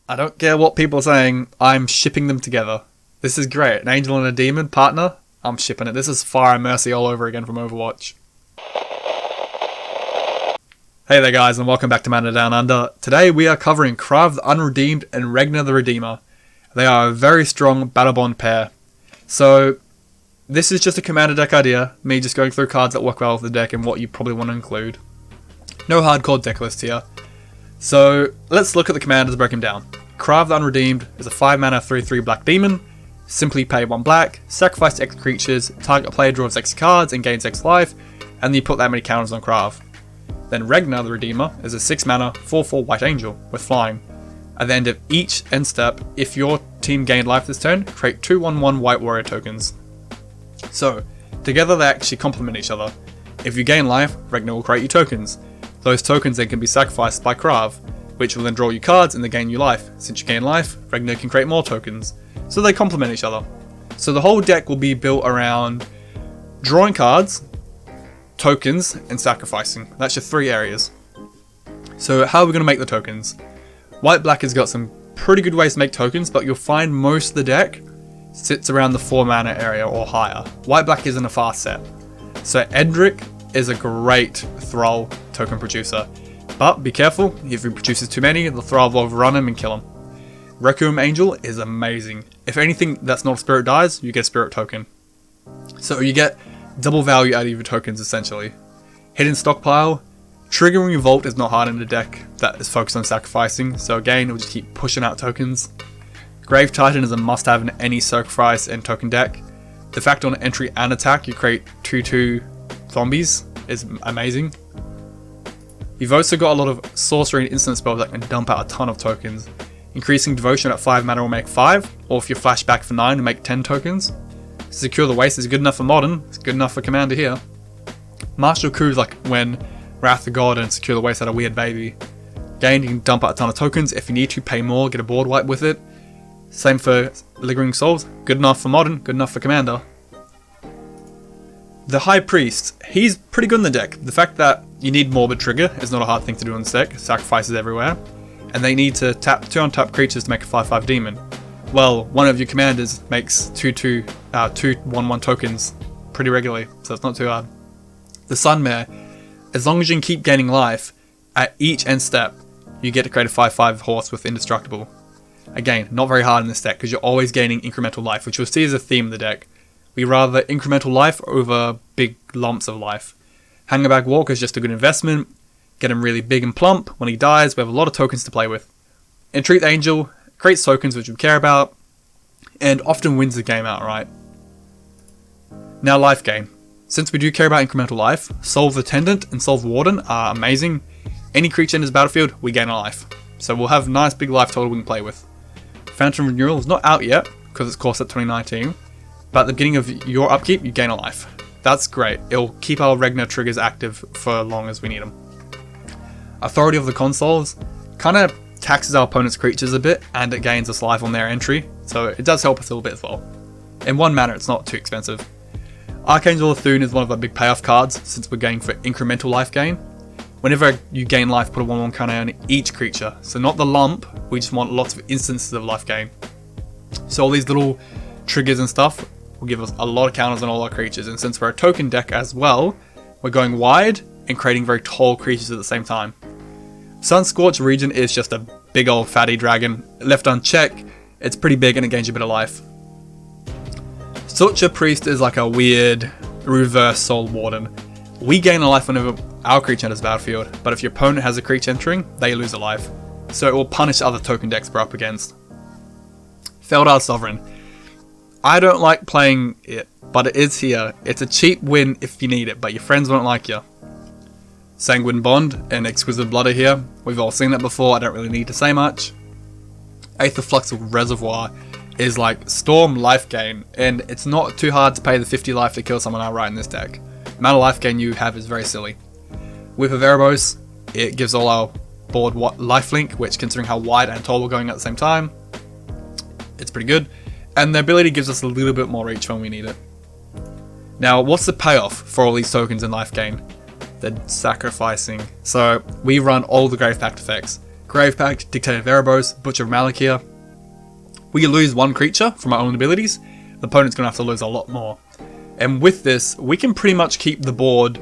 I don't care what people are saying, I'm shipping them together. This is great. An angel and a demon partner, I'm shipping it. This is Fire and Mercy all over again from Overwatch. Hey there guys, and welcome back to Mana Down Under. Today we are covering Krav the Unredeemed and Regna the Redeemer. They are a very strong battle bond pair. So this is just a commander deck idea, me just going through cards that work well with the deck and what you probably want to include. No hardcore deck list here. So let's look at the commanders and break them down. Krav the Unredeemed is a 5 mana 3/3 black demon. Simply pay 1 black, sacrifice X creatures, target player draws X cards and gains X life, and then you put that many counters on Krav. Then Regna the Redeemer is a 6 mana 4/4 white angel with flying. At the end of each end step, if your team gained life this turn, create 2/1/1 white warrior tokens. So, together they actually complement each other. If you gain life, Regna will create you tokens. Those tokens then can be sacrificed by Krav, which will then draw you cards and then gain you life. Since you gain life, Regna can create more tokens. So they complement each other. So the whole deck will be built around drawing cards, tokens, and sacrificing. That's your 3 areas. So how are we going to make the tokens? White-black has got some pretty good ways to make tokens, but you'll find most of the deck sits around the 4 mana area or higher. White-black isn't a fast set. So Edric is a great Thrall token producer. But be careful, if he produces too many, the Thrall will overrun him and kill him. Requiem Angel is amazing. If anything that's not a spirit dies, you get a spirit token. So you get double value out of your tokens essentially. Hidden Stockpile. Triggering Revolt is not hard in the deck that is focused on sacrificing, so again we'll just keep pushing out tokens. Grave Titan is a must have in any sacrifice and token deck. The fact on entry and attack you create 2/2 zombies is amazing. You've also got a lot of sorcery and instant spells that can dump out a ton of tokens. Increasing Devotion at 5 mana will make 5, or if you flash back for 9 to make 10 tokens. Secure the Waste is good enough for Modern, it's good enough for Commander here. Martial Coup is like when Wrath the God and Secure the Waste had a weird baby. Again, you can dump out a ton of tokens, if you need to pay more, get a board wipe with it. Same for Lingering Souls, good enough for Modern, good enough for Commander. The High Priest, he's pretty good in the deck. The fact that you need Morbid Trigger is not a hard thing to do in this deck, sacrifices everywhere. And they need to tap 2 untap creatures to make a 5/5 demon. Well, one of your commanders makes 2/1/1 tokens pretty regularly, so it's not too hard. The Sunmare, as long as you can keep gaining life, at each end step, you get to create a 5/5 horse with Indestructible. Again, not very hard in this deck, because you're always gaining incremental life, which you'll see as a theme in the deck. We rather incremental life over big lumps of life. Hangerbag Walker is just a good investment. Get him really big and plump. When he dies, we have a lot of tokens to play with. Entreat the Angel creates tokens which we care about, and often wins the game outright. Now life gain. Since we do care about incremental life, Solve Attendant and Solve Warden are amazing. Any creature in this battlefield, we gain a life. So we'll have a nice big life total we can play with. Phantom Renewal is not out yet, because it's course at 2019, but at the beginning of your upkeep, you gain a life. That's great. It'll keep our Regna triggers active for as long as we need them. Authority of the Consoles kind of taxes our opponent's creatures a bit, and it gains us life on their entry, so it does help us a little bit as well. In 1 mana, it's not too expensive. Archangel of Thune is one of our big payoff cards, since we're going for incremental life gain. Whenever you gain life, put a 1/1 counter on each creature, so not the lump, we just want lots of instances of life gain. So all these little triggers and stuff will give us a lot of counters on all our creatures, and since we're a token deck as well, we're going wide and creating very tall creatures at the same time. Sunscorched Region is just a big old fatty dragon. Left unchecked, it's pretty big and it gains you a bit of life. Suture Priest is like a weird reverse Soul Warden. We gain a life whenever our creature enters the battlefield, but if your opponent has a creature entering, they lose a life. So it will punish other token decks we're up against. Feldar Sovereign. I don't like playing it, but it is here. It's a cheap win if you need it, but your friends won't like you. Sanguine Bond and Exquisite Blood are here. We've all seen that before, I don't really need to say much. Aether Flux Reservoir is like Storm life gain, and it's not too hard to pay the 50 life to kill someone outright in this deck. The amount of life gain you have is very silly. Whip of Erebos, it gives all our board lifelink, which considering how wide and tall we're going at the same time, it's pretty good. And the ability gives us a little bit more reach when we need it. Now, what's the payoff for all these tokens in life gain? The sacrificing. So we run all the Grave Pact effects. Grave Pact, Dictator of Erebos, Butcher of Malakir. We lose one creature from our own abilities, the opponent's going to have to lose a lot more. And with this, we can pretty much keep the board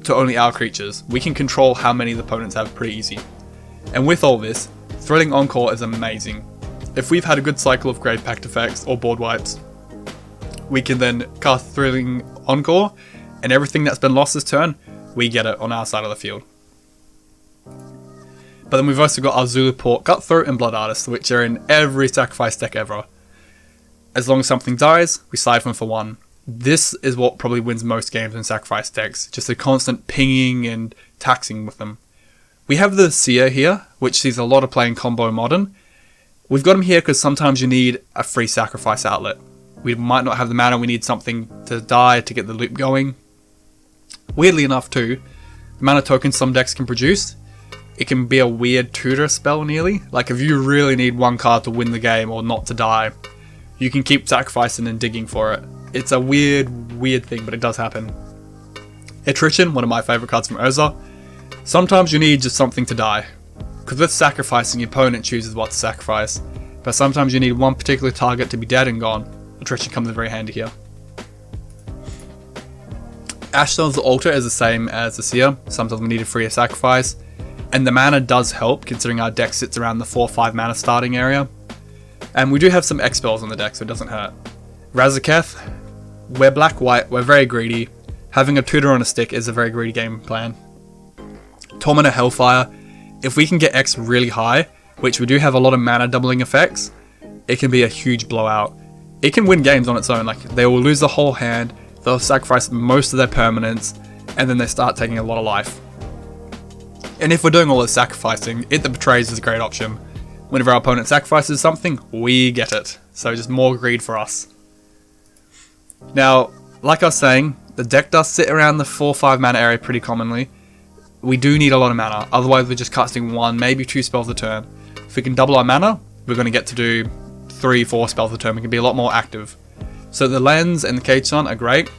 to only our creatures. We can control how many the opponents have pretty easy. And with all this, Thrilling Encore is amazing. If we've had a good cycle of Grave Pact effects or board wipes, we can then cast Thrilling Encore, and everything that's been lost this turn, we get it on our side of the field. But then we've also got our Zulaport, Cutthroat, and Blood Artist, which are in every sacrifice deck ever. As long as something dies, we siphon for 1. This is what probably wins most games in sacrifice decks, just a constant pinging and taxing with them. We have the Seer here, which sees a lot of play in combo modern. We've got him here because sometimes you need a free sacrifice outlet. We might not have the mana, we need something to die to get the loop going. Weirdly enough too, the mana tokens some decks can produce, it can be a weird tutor spell nearly. Like if you really need one card to win the game or not to die, you can keep sacrificing and digging for it. It's a weird thing, but it does happen. Attrition, one of my favourite cards from Urza. Sometimes you need just something to die. Because with sacrificing, your opponent chooses what to sacrifice. But sometimes you need one particular target to be dead and gone. Attrition comes in very handy here. Ashton's Altar is the same as the Seer. Sometimes we need a free sacrifice. And the mana does help, considering our deck sits around the 4-5 mana starting area. And we do have some X spells on the deck, so it doesn't hurt. Razaketh, we're black-white, we're very greedy. Having a tutor on a stick is a very greedy game plan. Tormentor Hellfire, if we can get X really high, which we do have a lot of mana doubling effects, it can be a huge blowout. It can win games on its own, like they will lose the whole hand, they'll sacrifice most of their permanents, and then they start taking a lot of life. And if we're doing all this sacrificing, It That Betrays is a great option. Whenever our opponent sacrifices something, we get it. So just more greed for us. Now, like I was saying, the deck does sit around the 4-5 mana area pretty commonly. We do need a lot of mana, otherwise we're just casting 1, maybe 2 spells a turn. If we can double our mana, we're going to get to do 3-4 spells a turn, we can be a lot more active. So the Lens and the Cage-Sun are great.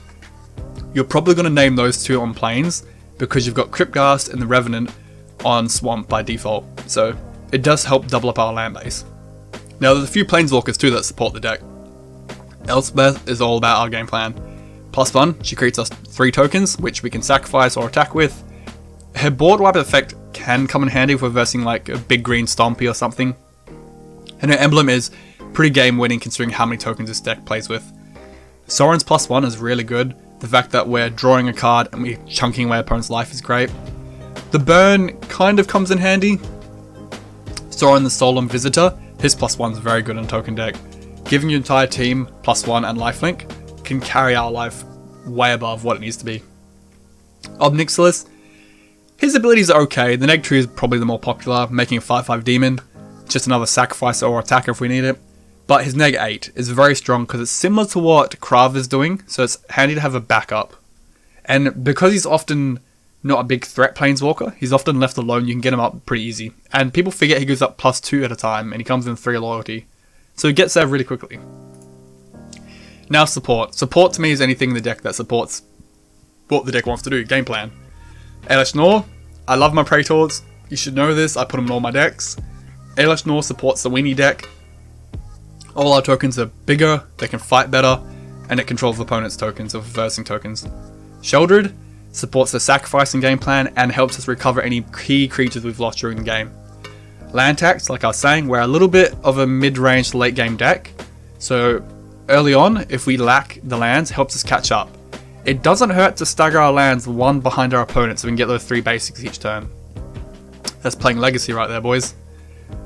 You're probably going to name those two on planes, because you've got Cryptghast and the Revenant on Swamp by default, so it does help double up our land base. Now there's a few planeswalkers too that support the deck. Elspeth is all about our game plan. +1, she creates us 3 tokens, which we can sacrifice or attack with. Her board wipe effect can come in handy if we're versing like a big green Stompy or something. And her emblem is pretty game winning considering how many tokens this deck plays with. Sorin's +1 is really good. The fact that we're drawing a card and we're chunking away opponent's life is great. The burn kind of comes in handy. Sorin the Solemn Visitor, his +1 is very good in token deck. Giving your entire team +1 and lifelink can carry our life way above what it needs to be. Obnixilis, his abilities are okay. The Neg 2 is probably the more popular, making a 5-5 demon. Just another sacrificer or attacker if we need it. But his Neg 8 is very strong because it's similar to what Krav is doing, so it's handy to have a backup. And because he's often not a big threat planeswalker, he's often left alone, you can get him up pretty easy. And people forget he goes up +2 at a time, and he comes in 3 loyalty. So he gets there really quickly. Now support. Support to me is anything in the deck that supports what the deck wants to do, game plan. Elish Nor, I love my Praetors, you should know this, I put them in all my decks. Elish Nor supports the Weenie deck. All our tokens are bigger, they can fight better, and it controls the opponent's tokens, or versing tokens. Sheldred supports the sacrificing game plan and helps us recover any key creatures we've lost during the game. Land tax, like I was saying, we're a little bit of a mid-range late game deck, so early on, if we lack the lands, helps us catch up. It doesn't hurt to stagger our lands one behind our opponent so we can get those 3 basics each turn. That's playing Legacy right there, boys.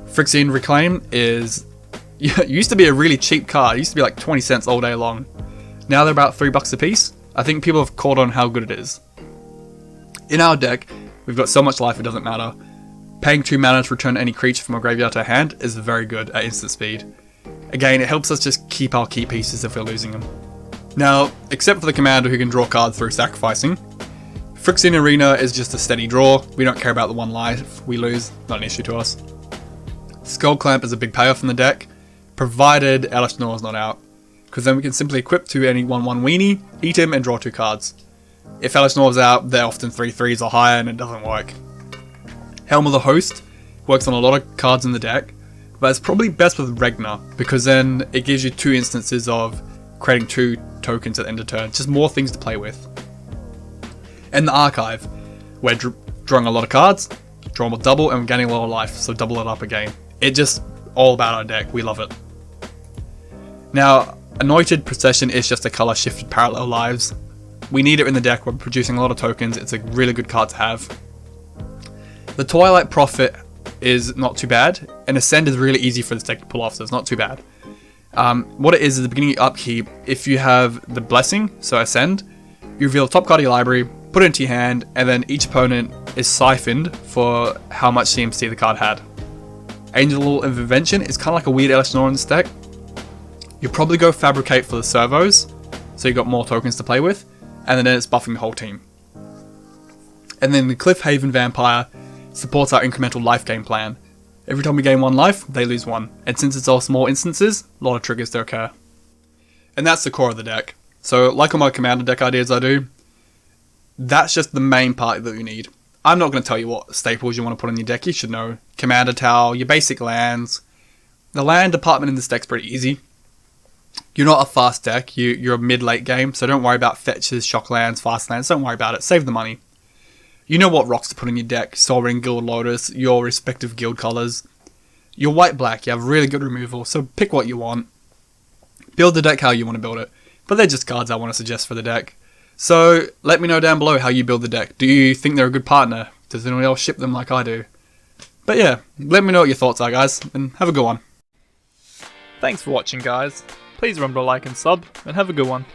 Phyrexian Reclaim is used to be a really cheap card. It used to be like 20 cents all day long. Now they're about $3 a piece. I think people have caught on how good it is. In our deck, we've got so much life it doesn't matter. Paying 2 mana to return any creature from our graveyard to our hand is very good at instant speed. Again, it helps us just keep our key pieces if we're losing them. Now, except for the commander who can draw cards through sacrificing, Phyrexian Arena is just a steady draw. We don't care about the 1 life we lose, not an issue to us. Skull Clamp is a big payoff in the deck, provided Elish Nor is not out, because then we can simply equip to any 1/1 weenie, eat him, and draw 2 cards. If Elish Nor is out, they're often 3/3s or higher and it doesn't work. Helm of the Host works on a lot of cards in the deck, but it's probably best with Regna, because then it gives you 2 instances of creating 2 tokens at the end of turn, just more things to play with. And the archive, we're drawing a lot of cards, drawing a double, and we're gaining a lot of life, so double it up again. It's just all about our deck, we love it. Now, Anointed Procession is just a color shifted parallel lives. We need it in the deck, we're producing a lot of tokens, it's a really good card to have. The Twilight Prophet is not too bad, and Ascend is really easy for this deck to pull off, so it's not too bad. What it is at the beginning of your upkeep, if you have the Blessing, so Ascend, you reveal the top card of your library, put it into your hand, and then each opponent is siphoned for how much CMC the card had. Angel of Invention is kind of like a weird Elishnorn in this deck. You'll probably go Fabricate for the servos, so you got more tokens to play with, and then it's buffing the whole team. And then the Cliffhaven Vampire supports our incremental life gain plan. Every time we gain 1 life, they lose 1, and since it's all small instances, a lot of triggers to occur. And that's the core of the deck. So like all my commander deck ideas I do, that's just the main part that you need. I'm not going to tell you what staples you want to put in your deck, you should know. Commander Tower, your basic lands. The land department in this deck's pretty easy. You're not a fast deck, you're a mid-late game, so don't worry about fetches, shock lands, fast lands, don't worry about it, save the money. You know what rocks to put in your deck, Sol Ring, Guild Lotus, your respective guild colours. You're white-black, you have really good removal, so pick what you want. Build the deck how you want to build it, but they're just cards I want to suggest for the deck. So let me know down below how you build the deck. Do you think they're a good partner? Does anyone else ship them like I do? But yeah, let me know what your thoughts are, guys, and have a good one. Thanks for watching, guys. Please remember to like and sub, and have a good one.